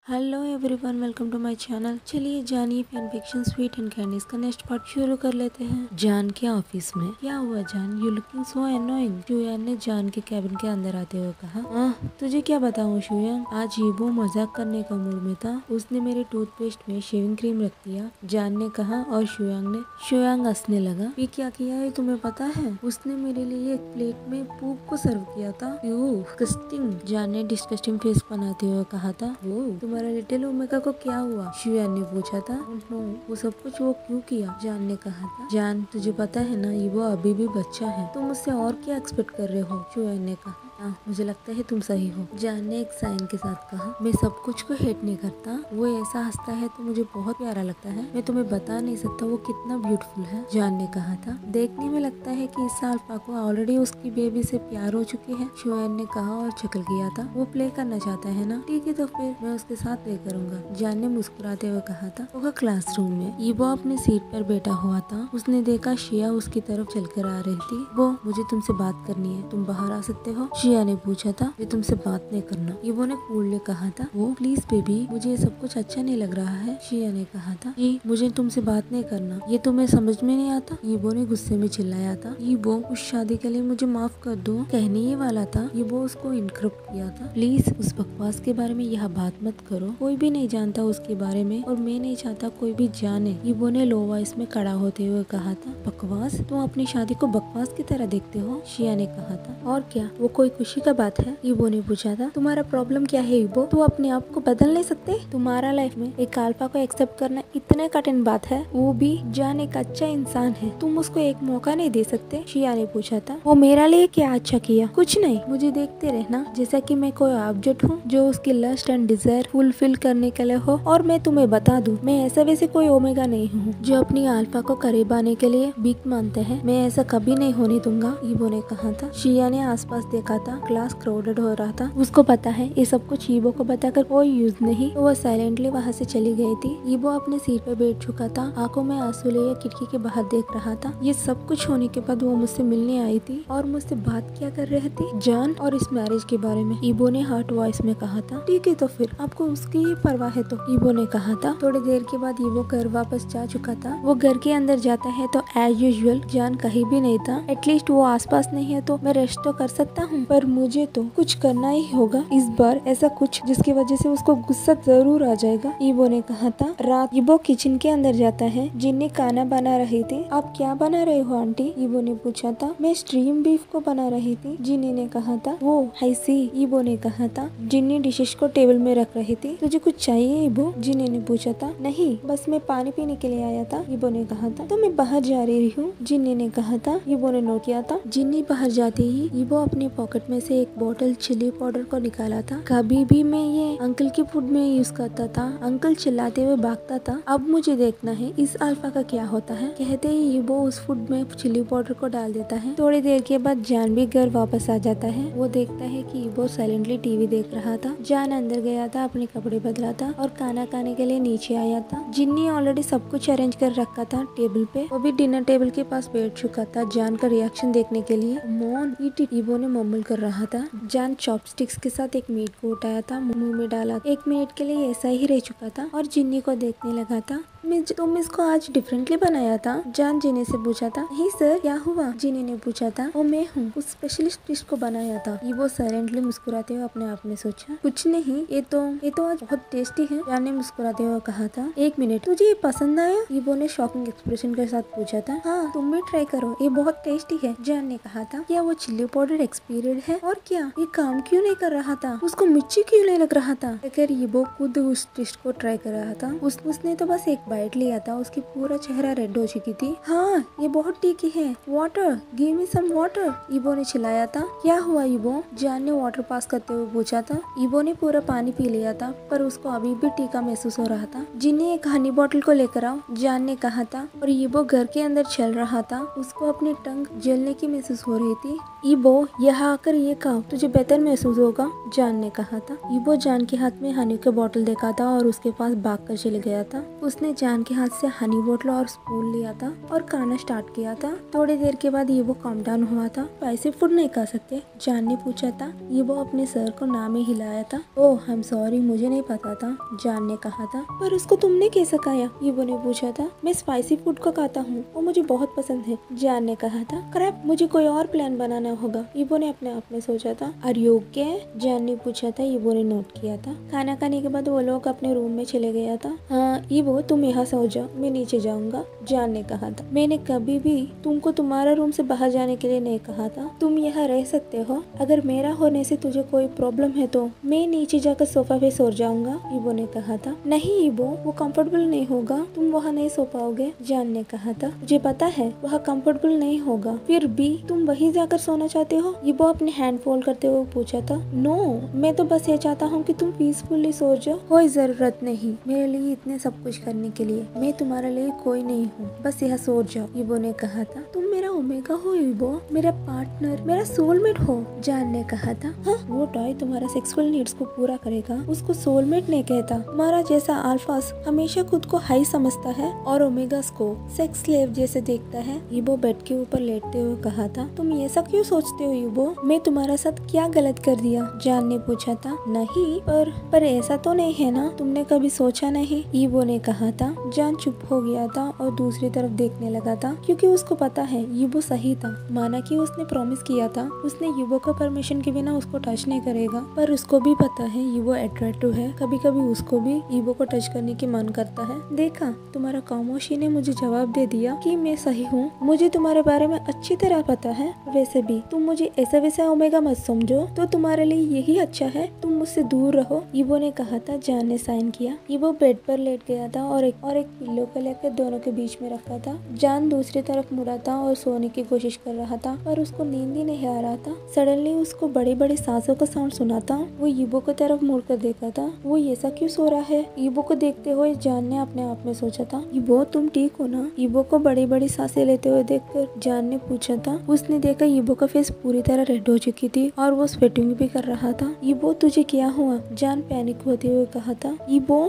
Hello everyone, welcome to my channel. चलिए जानिए fan fiction sweet and candies का next part शुरू कर लेते हैं। जान के ऑफिस में। क्या हुआ जान, यू लुकिंग सो एनोइंग। शुयान ने जान के कैबिन के अंदर आते हुए कहा, तुझे क्या बताऊं शुयान, आज यीबो मजाक करने का मूड में था। उसने मेरे टूथपेस्ट में शेविंग क्रीम रख दिया, जान ने कहा। और शुयांग हंसने लगा। ये क्या किया है तुम्हें पता है? उसने मेरे लिए एक प्लेट में पूप को सर्व किया था। डिस्गस्टिंग, जान ने डिस्गस्टिंग फेस बनाते हुए कहा था। तुम्हारा लिटिल ओमेगा को क्या हुआ? शुयान ने पूछा था। नो, वो सब कुछ वो क्यों किया? जान ने कहा था। जान, तुझे पता है ना, ये वो अभी भी बच्चा है, तुम मुझसे और क्या एक्सपेक्ट कर रहे हो? शुयान ने कहा। मुझे लगता है तुम सही हो, जान ने एक साइन के साथ कहा। मैं सब कुछ को हेट नहीं करता, वो ऐसा हंसता है तो मुझे बहुत प्यारा लगता है। मैं तुम्हें बता नहीं सकता वो कितना ब्यूटीफुल है, जान ने कहा था। देखने में लगता है कि इस साल पाको ऑलरेडी उसकी बेबी से प्यार हो चुकी है, शुयान ने कहा और चकल किया था। वो प्ले करना चाहता है ना? ठीक है, तो फिर मैं उसके साथ प्ले करूंगा, जान ने मुस्कुराते हुए कहा था। वो क्लासरूम में ईबो अपने सीट पर बैठा हुआ था। उसने देखा शिया उसकी तरफ चलकर आ रही थी। वो, मुझे तुमसे बात करनी है, तुम बाहर आ सकते हो? शिया ने पूछा था। ये तुमसे बात नहीं करना, ईबो ने कूलली कहा था। वो, प्लीज बेबी, मुझे ये सब कुछ अच्छा नहीं लग रहा है, शिया ने कहा था। जी, मुझे तुमसे बात नहीं करना, ये तुम्हें समझ में नहीं आता? ईबो ने गुस्से में चिल्लाया था। ईबो, उस शादी के लिए मुझे माफ कर दो, कहने ये वाला था। ईबो उसको इंटरप्ट किया था। प्लीज उस बकवास के बारे में यह बात मत करो, कोई भी नहीं जानता उसके बारे में और मैं नहीं चाहता कोई भी जाने, ईबो ने लो वॉइस में खड़ा होते हुए कहा था। बकवास? तुम अपनी शादी को बकवास की तरह देखते हो, शिया ने कहा था। और क्या, वो कोई खुशी का बात है? ईबो ने पूछा था। तुम्हारा प्रॉब्लम क्या है ईबो? तुम अपने आप को बदल नहीं सकते? तुम्हारा लाइफ में एक अल्फा को एक्सेप्ट करना इतने कठिन बात है, वो भी जान एक अच्छा इंसान है, तुम उसको एक मौका नहीं दे सकते? शिया ने पूछा था। वो मेरा लिए क्या अच्छा किया? कुछ नहीं, मुझे देखते रहना जैसा कि मैं कोई ऑब्जेक्ट हूँ जो उसकी लस्ट एंड डिजायर फुलफिल करने के लिए हो। और मैं तुम्हें बता दूं, मैं ऐसा वैसे कोई ओमेगा नहीं हूँ जो अपनी अल्फा को करीब आने के लिए भीख मांगते हैं। मैं ऐसा कभी नहीं होने दूंगा, ईबो ने कहा था। शिया ने आसपास देखा था, क्लास क्राउडेड हो रहा था। उसको पता है ये सब कुछ ईबो को बताकर कोई यूज नहीं, तो वह साइलेंटली वहाँ से चली गई थी। ईबो अपने सीट पर बैठ चुका था, आंखों में आंसू लिए खिड़की के बाहर देख रहा था। ये सब कुछ होने के बाद वो मुझसे मिलने आई थी और मुझसे बात क्या कर रही थी? जान और इस मैरिज के बारे में, ईबो ने हर्ट वॉइस में कहा था। ठीक है, तो फिर आपको उसकी ही परवाह है तो, ईबो ने कहा था। थोड़ी देर के बाद ईबो घर वापस जा चुका था। वो घर के अंदर जाता है तो एज यूजुअल जान कहीं भी नहीं था। एटलीस्ट वो आसपास नहीं है तो मैं रेस्ट तो कर सकता हूँ, पर मुझे तो कुछ करना ही होगा इस बार, ऐसा कुछ जिसकी वजह से उसको गुस्सा जरूर आ जाएगा, ईबो ने कहा था। रात ईबो किचन के अंदर जाता है। जिन्नी खाना बना रही थी। आप क्या बना रहे हो आंटी? ईबो ने पूछा था। मैं स्ट्रीम बीफ को बना रही थी, जिन्नी ने कहा था। वो आई सी, ईबो ने कहा था। जिन्नी डिशेस को टेबल में रख रही थी। तुझे कुछ चाहिए ईबो? जिन्नी ने पूछा था। नहीं, बस मैं पानी पीने के लिए आया था, ईबो ने कहा था। तो मैं बाहर जा रही हूँ, जिन्नी ने कहा था। ईबो ने नोट किया था। जिन्नी बाहर जाते ही ईबो अपने पॉकेट में से एक बोतल चिली पाउडर को निकाला था। कभी भी मैं ये अंकल की फूड में यूज करता था, अंकल चिल्लाते हुए भागता था। अब मुझे देखना है इस अल्फा का क्या होता है। कहते ही ईबो उस फूड में चिली पाउडर को डाल देता है। थोड़ी देर के बाद जान भी घर वापस आ जाता है। वो देखता है कि ईबो साइलेंटली टीवी देख रहा था। जान अंदर गया था, अपने कपड़े बदला था और खाना खाने के लिए नीचे आया था। जिन्नी ऑलरेडी सब कुछ अरेंज कर रखा था टेबल पे। वो भी डिनर टेबल के पास बैठ चुका था जान का रिएक्शन देखने के लिए। मॉन ईट इट, ईबो ने मम्मल कर रहा था। जान चॉपस्टिक्स के साथ एक मीट को उठाया था, मुंह में डाला। 1 मिनट के लिए ऐसा ही रह चुका था और जिन्नी को देखने लगा था। तुम इसको आज डिफरेंटली बनाया था? जान जिन्नी से पूछा था। नहीं सर, क्या हुआ? जिन्नी ने पूछा था। वो मैं हूँ, उस स्पेशलिस्ट डिश को बनाया था। ईबो साइलेंटली मुस्कुराते हुए अपने आप में सोचा। कुछ नहीं, ये तो आज बहुत टेस्टी है, जान ने मुस्कुराते हुए कहा था। 1 मिनट, तुझे ये पसंद आया? ईबो ने शॉकिंग एक्सप्रेशन के साथ पूछा था। हाँ, तुम भी ट्राई करो, ये बहुत टेस्टी है, जान ने कहा था। क्या वो चिल्ली पाउडर एक्सपीरियंस है? और क्या ये काम क्यों नहीं कर रहा था? उसको मिर्ची क्यों नहीं लग रहा था? अगर ईबो खुद उस डिश को ट्राई कर रहा था। उसने तो बस एक बाइट लिया था, उसकी पूरा चेहरा रेड हो चुकी थी। हाँ, ये बहुत तीखी है, water, give me some water, Ebo ने चिल्लाया था। क्या हुआ ईबो? जान ने वाटर पास करते हुए पूछा था। ईबो ने पूरा पानी पी लिया था, पर उसको अभी भी तीखा महसूस हो रहा था। जिन्नी एक हनी बॉटल को लेकर आओ, जान ने कहा था। और ईबो घर के अंदर चल रहा था, उसको अपनी टंग जलने की महसूस हो रही थी। ईबो यहाँ आकर ये कहा तुझे बेहतर महसूस होगा, जान ने कहा था। ईबो जान के हाथ में हनी का बोतल देखा था और उसके पास भाग कर चले गया था। उसने जान के हाथ से हनी बोतल और स्पून लिया था और खाना स्टार्ट किया था। थोड़ी देर के बाद ईबो काम डाउन हुआ था। स्पाइसी फूड नहीं खा सकते, जान ने पूछा था। ईबो अपने सर को ना में हिलाया था। ओह आई एम सॉरी, मुझे नहीं पता था, जान ने कहा था। पर उसको तुमने कैसे खाया, ईबो ने पूछा था। मैं स्पाइसी फूड को खाता हूँ, वो मुझे बहुत पसंद है, जान ने कहा था। क्रैप, मुझे कोई और प्लान बनाना होगा, ईबो ने अपने आप में सोचा था। आर यू ओके, जान ने पूछा था। ईबो ने नोट किया था। खाना खाने के बाद वो लोग अपने रूम में चले गया था। हाँ ईबो, तुम यहाँ सो जाओ, मैं नीचे जाऊंगा, जान ने कहा था। मैंने कभी भी तुमको तुम्हारा रूम से बाहर जाने के लिए नहीं कहा था, तुम यहाँ रह सकते हो। अगर मेरा होने से तुझे कोई प्रॉब्लम है तो मैं नीचे जाकर सोफा पे सो जाऊंगा, ईबो ने कहा था। नहीं ईबो, वो कंफर्टेबल नहीं होगा, तुम वहाँ नहीं सो पाओगे, जान ने कहा था। मुझे पता है वह कंफर्टेबल नहीं होगा, फिर भी तुम वहीं जाकर सोना चाहते हो, ईबो अपने हैंड फोल्ड करते हुए पूछा था। नो, मैं तो बस ये चाहता हूँ कि तुम पीसफुली सो जाओ। कोई जरूरत नहीं मेरे लिए इतने सब कुछ करने के लिए, मैं तुम्हारे लिए कोई नहीं हूँ, बस यहाँ सो जाओ, ईबो ने कहा था। तुम मेरा ओमेगा हो ईबो, मेरा पार्टनर, मेरा सोलमेट हो, जान ने कहा था। हाँ, वो टॉय तुम्हारा सेक्सुअल नीड्स को पूरा करेगा, उसको सोलमेट नहीं कहता। तुम्हारा जैसा अल्फास हमेशा खुद को हाई समझता है और ओमेगास को सेक्स स्लेव जैसे देखता है, ईबो बेड के ऊपर लेटते हुए कहा था। तुम ऐसा क्यों सोचते हो ईबो, मैं तुम्हारे साथ क्या गलत कर दिया, जान ने पूछा था। नहीं, पर ऐसा तो नहीं है ना, तुमने कभी सोचा नहीं, ईबो ने कहा था। जान चुप हो गया था और दूसरी तरफ देखने लगा था, क्योंकि उसको पता है ईबो सही था। माना कि उसने प्रॉमिस किया था उसने ईबो का परमिशन के बिना उसको टच नहीं करेगा, पर उसको भी पता है ईबो अट्रैक्टिव है, कभी कभी उसको भी ईबो को टच करने की मन करता है। देखा, तुम्हारा खामोशी ने मुझे जवाब दे दिया कि मैं सही हूँ, मुझे तुम्हारे बारे में अच्छी तरह पता है। वैसे भी तुम मुझे ऐसा वैसा ओमेगा मत समझो, तो तुम्हारे लिए यही अच्छा है, तुम मुझसे दूर रहो, ईबो ने कहा था। जान ने साइन किया। ईबो बेड पर लेट गया था और एक पिल्लो को लेकर दोनों के बीच में रखा था। जान दूसरी तरफ मुड़ा था और सोने की कोशिश कर रहा था, पर उसको नींद ही नहीं आ रहा था। सडनली उसको बड़ी बड़ी सांसों का साउंड सुना था। वो ईबो की तरफ मुड़कर देखा था। वो ऐसा क्यों सो रहा है, ईबो को देखते हुए जान ने अपने आप में सोचा था। ईबो, तुम ठीक हो ना, ईबो को बड़ी बड़ी सांसें लेते हुए देखकर जान ने पूछा था। उसने देखा ईबो का फेस पूरी तरह रेड हो चुकी थी और वो स्वेटिंग भी कर रहा था। ईबो, तुझे क्या हुआ, जान पैनिक होते हुए कहा था। ईबो,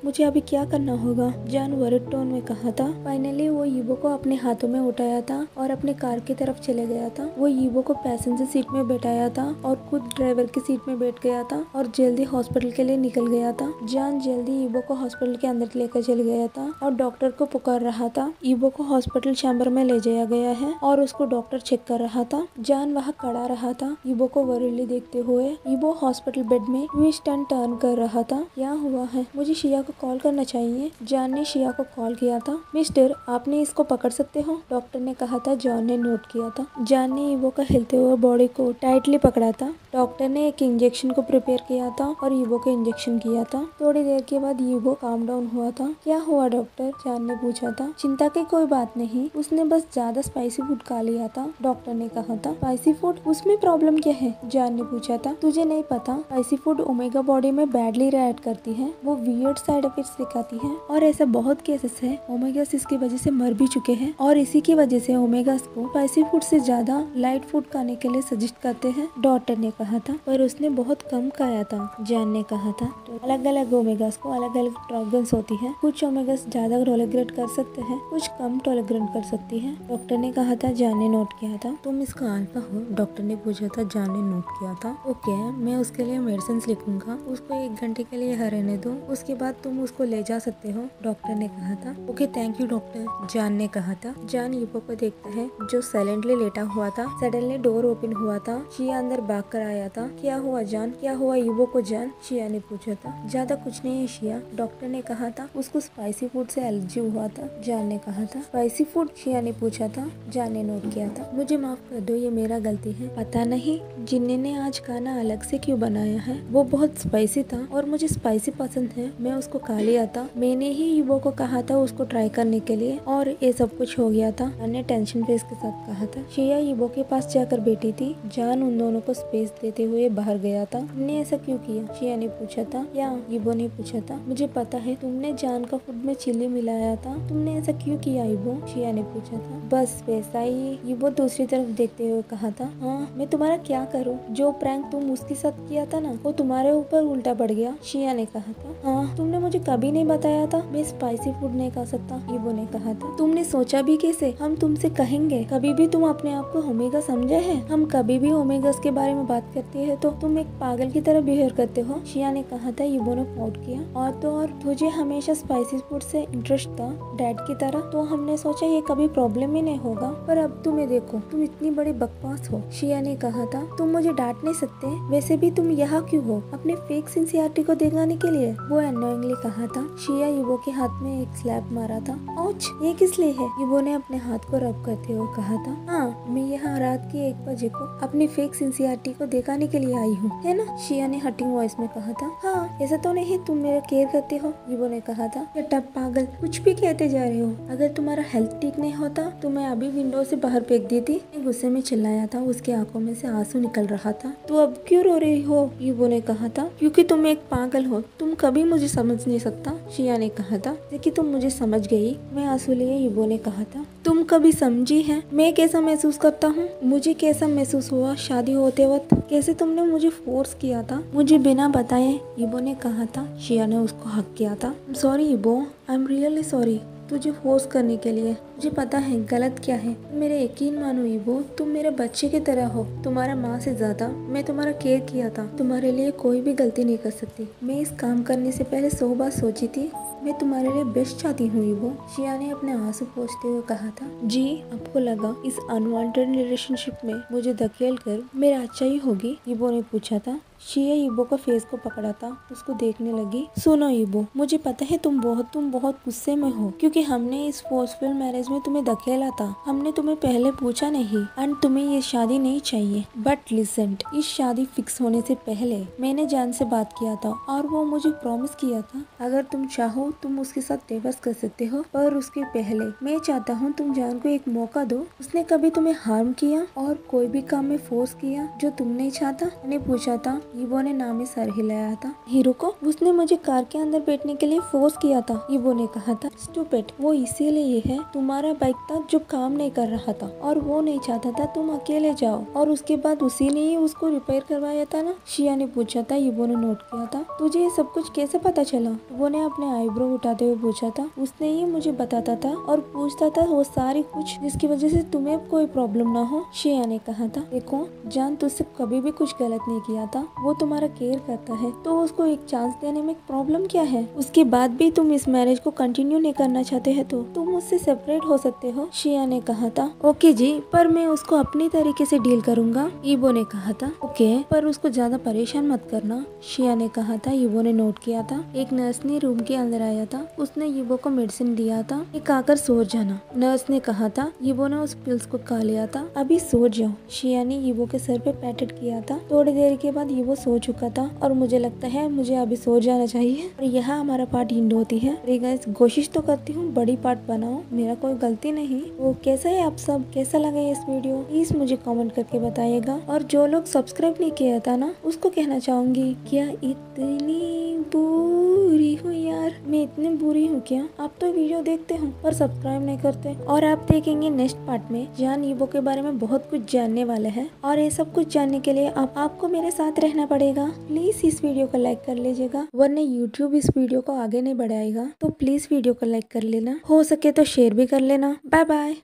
मुझे अभी क्या करना होगा, जान वरिड टोन में कहा था। फाइनली वो ईबो को अपने हाथों में उठाया था और अपने कार की तरफ चले गया था। वो ईबो को पैसेंजर सीट में बैठाया था और खुद ड्राइवर की सीट में बैठ गया था और जल्दी हॉस्पिटल के लिए निकल गया था। जान जल्दी ईबो को हॉस्पिटल के अंदर लेकर चल गया था और डॉक्टर को पुकार रहा था। ईबो को हॉस्पिटल चैम्बर में ले जाया गया है और उसको डॉक्टर चेक कर रहा था। जान वहाँ खड़ा रहा था ईबो को वरीली देखते हुए। ईबो हॉस्पिटल बेड में ट्विस्ट एंड टर्न कर रहा था। क्या हुआ है, मुझे शिया को कॉल करना चाहिए, जान ने शिया को कॉल किया था। मिस्टर, आपने इसको पकड़ सकते हो, डॉक्टर ने कहा था। जॉन ने नोट किया था। जान ने ईबो का हिलते हुए बॉडी को टाइटली पकड़ा था। डॉक्टर ने एक इंजेक्शन को प्रिपेयर किया था और ईबो को इंजेक्शन किया था। थोड़ी देर के बाद ईबो काम डाउन हुआ था। क्या हुआ डॉक्टर, जान ने पूछा था। चिंता की कोई बात नहीं, उसने बस ज्यादा स्पाइसी फूड खा लिया था, डॉक्टर ने कहा था। स्पाइसी फूड, उसमें प्रॉब्लम क्या है, जान ने पूछा था। तुझे नहीं पता, स्पाइसी फूड ओमेगा बॉडी में बैडली रिएक्ट करती है, वो वियर्ड साइड इफेक्ट्स दिखाती है और ऐसा बहुत केसेस है ओमेगास इसकी वजह से मर भी चुके हैं और इसी की वजह से ओमेगास को स्पाइसी फूड से ज्यादा लाइट फूड खाने के लिए सजेस्ट करते हैं, डॉक्टर ने कहा था। पर उसने बहुत कम खाया था, जान ने कहा था। तो अलग अलग ओमेगास को अलग अलग टॉलरेंस होती है, कुछ ओमेगास ज्यादा टॉलरेट कर सकते हैं, कुछ कम टॉलरेट कर सकती है, डॉक्टर ने कहा था। जान ने नोट किया था। तुम इसका अल्फा हो, डॉक्टर ने पूछा था। जान ने नोट किया था। ओके, मैं उसके लिए मेडिसिन लिखूंगा, उसको 1 घंटे के लिए रहने दो, उसके बाद तुम उसको ले जा सकते हो, डॉक्टर ने कहा था। ओके थैंक यू डॉक्टर, जान ने कहा था। जान ईबो को देखता है जो साइलेंटली लेटा हुआ था। सडनली डोर ओपन हुआ था। शिया अंदर भाग कर आया था। क्या हुआ जान, क्या हुआ ईबो को, जान, शिया ने पूछा था। ज्यादा कुछ नहीं है शिया, डॉक्टर ने कहा था। उसको स्पाइसी फूड से एलर्जी हुआ था, जान ने कहा था। स्पाइसी फूड, शिया ने पूछा था। जान ने नोट किया था। मुझे माफ कर दो, ये मेरा गलती है। पता नहीं जिन्ने ने आज खाना अलग से क्यों बनाया है, वो बहुत स्पाइसी था और मुझे स्पाइसी पसंद है, मैं उसको खा लिया था। मैंने ही ईबो को कहा था उसको ट्राई करने के लिए और ये सब कुछ हो गया था, मैंने टेंशन फेस के साथ कहा था। शिया ईबो के पास जाकर बैठी थी। जान उन दोनों को स्पेस देते हुए बाहर गया था। तुमने ऐसा क्यों किया, शिया ने पूछा था। या ईबो ने पूछा था। मुझे पता है तुमने जान का फूड में चिली मिलाया था, तुमने ऐसा क्यों किया ईबो, शिया ने पूछा था। बस वैसा ही, ईबो दूसरी तरफ देखते हुए कहा था, हाँ मैं तुम्हारा क्या करूँ, जो प्रैंक तुम उसके साथ किया था ना वो तुम्हारे ऊपर उल्टा पड़ गया। शिया ने कहा था, हाँ तुमने मुझे कभी नहीं बताया था मैं स्पाइसी फूड नहीं खा सकता। ईबो ने कहा था, तुमने सोचा भी कैसे हम तुमसे कहेंगे, कभी भी तुम अपने आप को ओमेगा समझे है? हम कभी भी ओमेगास के बारे में बात करते हैं तो तुम एक पागल की तरह बिहेव करते हो। शिया ने कहा था। ईबो ने पोट किया, और तो और तुझे हमेशा स्पाइसी फूड से इंटरेस्ट था डैड की तरह, तो हमने सोचा ये कभी प्रॉब्लम ही नहीं होगा, पर अब तुम्हें देखो तुम इतनी बड़ी बकवास हो। शिया ने कहा था, तुम मुझे डांट नहीं सकते, वैसे भी तुम यहाँ क्यों हो, अपने फेक सिंसियरिटी को दिखाने के लिए? वो अनोइंगली कहा था। शिया ईबो के हाथ में एक स्लैप मारा था। औच, ये किस लिए है? ईबो ने अपने हाथ को रब करते हुए कहा था, हाँ मैं यहाँ रात के 1 बजे को अपनी फेक सिंसियरिटी को दिखाने के लिए आई हूँ, है ना? शिया ने हटिंग वॉइस में कहा था। हाँ ऐसा तो नहीं, तुम मेरा केयर करते हो। ईबो ने कहा था, बेटा पागल, कुछ भी कहते जा रहे हो, अगर तुम्हारा हेल्थ ठीक नहीं होता तो मैं अभी विंडो से बाहर फेंक दी थी। गुस्से में चिल्लाया था, उसकी आंखों में से आंसू निकल रहा था। तो अब क्यों रो रही हो? ईबो ने कहा था, क्योंकि तुम एक पागल हो, तुम कभी मुझे समझ नहीं सकता। शिया ने कहा था, कि तुम मुझे समझ गई। मैं आंसू लिए ईबो ने कहा था, तुम कभी समझी है मैं कैसा महसूस करता हूँ? मुझे कैसा महसूस हुआ शादी होते वक्त, कैसे तुमने मुझे फोर्स किया था मुझे बिना बताए? ईबो ने कहा था। शिया ने उसको हक किया था। Sorry Ebo, I am really sorry तुझे फोर्स करने के लिए। मुझे पता है गलत क्या है, मेरे यकीन मानो ईबो, तुम मेरे बच्चे की तरह हो, तुम्हारा माँ से ज्यादा मैं तुम्हारा केयर किया था। तुम्हारे लिए कोई भी गलती नहीं कर सकती। मैं इस काम करने से पहले 100 बार सोची थी। मैं तुम्हारे लिए बेस्ट चाहती हूँ ईबो। शिया ने अपने आंसू पोंछते हुए कहा था। जी आपको लगा इस अनवांटेड रिलेशनशिप में मुझे धकेल कर मेरा अच्छा ही होगी? ईबो ने पूछा था। शिया ईबो का फेस को पकड़ा था, उसको देखने लगी। सुनो ईबो, मुझे पता है तुम बहुत गुस्से में हो, क्योंकि हमने इस फोर्सफुल मैरिज में तुम्हें धकेला था। हमने तुम्हें पहले पूछा नहीं एंड तुम्हें ये शादी नहीं चाहिए। बट लिसन, इस शादी फिक्स होने से पहले मैंने जान से बात किया था और वो मुझे प्रॉमिस किया था अगर तुम चाहो तुम उसके साथ डिवोर्स कर सकते हो, पर उसके पहले मैं चाहता हूँ तुम जान को एक मौका दो। उसने कभी तुम्हें हार्म किया और कोई भी काम में फोर्स किया जो तुम नहीं चाहता? मैंने पूछा था। ईबो ने नाम में सर हिलाया था। हीरो को उसने मुझे कार के अंदर बैठने के लिए फोर्स किया था। ईबो ने कहा था। स्टूपिड, वो इसीलिए है, तुम्हारा बाइक था जो काम नहीं कर रहा था और वो नहीं चाहता था तुम अकेले जाओ, और उसके बाद उसी ने ही उसको रिपेयर करवाया था ना? शिया ने पूछा था। ईबो ने नोट किया था। तुझे ये सब कुछ कैसे पता चला? ईबो ने अपने आईब्रो उठाते हुए पूछा था। उसने ही मुझे बताता था और पूछता था वो सारी कुछ जिसकी वजह से तुम्हें कोई प्रॉब्लम ना हो। शिया ने कहा था, देखो जान तुझसे कभी भी कुछ गलत नहीं किया था, वो तुम्हारा केयर करता है तो उसको एक चांस देने में प्रॉब्लम क्या है? उसके बाद भी तुम इस मैरिज को कंटिन्यू नहीं करना चाहते हैं तो तुम मुझसे सेपरेट हो सकते हो। शिया ने कहा था। ओके जी, पर मैं उसको अपनी तरीके से डील करूंगा। ईबो ने कहा था। ओके, पर उसको ज्यादा परेशान मत करना। शिया ने कहा था। ईबो ने नोट किया था। एक नर्स ने रूम के अंदर आया था, उसने ईबो को मेडिसिन दिया था, एक आकर सो जाना। नर्स ने कहा था। ईबो ने उस पिल्स को खा लिया था, अभी सो जाओ। शिया ने ईबो के सर पे पैटेड किया था। थोड़ी देर के बाद ईबो सो चुका था और मुझे लगता है मुझे अभी सो जाना चाहिए। और यहाँ हमारा पार्ट एंड होती है। गाइस, कोशिश तो करती हूँ बड़ी पार्ट बनाओ, मेरा कोई गलती नहीं। वो कैसा है आप सब, कैसा लगा ये इस वीडियो, प्लीज मुझे कमेंट करके बताइएगा। और जो लोग सब्सक्राइब नहीं किया था ना, उसको कहना चाहूंगी, क्या इतनी बुरी हूँ यार? मैं इतनी बुरी हूँ क्या? आप तो वीडियो देखते हो पर सब्सक्राइब नहीं करते। और आप देखेंगे नेक्स्ट पार्ट में जान ईबो के बारे में बहुत कुछ जानने वाले हैं, और ये सब कुछ जानने के लिए आपको मेरे साथ रहना पड़ेगा। प्लीज इस वीडियो को लाइक कर लीजिएगा, वरना यूट्यूब इस वीडियो को आगे नहीं बढ़ाएगा। तो प्लीज वीडियो को लाइक कर लेना, हो सके तो शेयर भी कर लेना। Bye bye.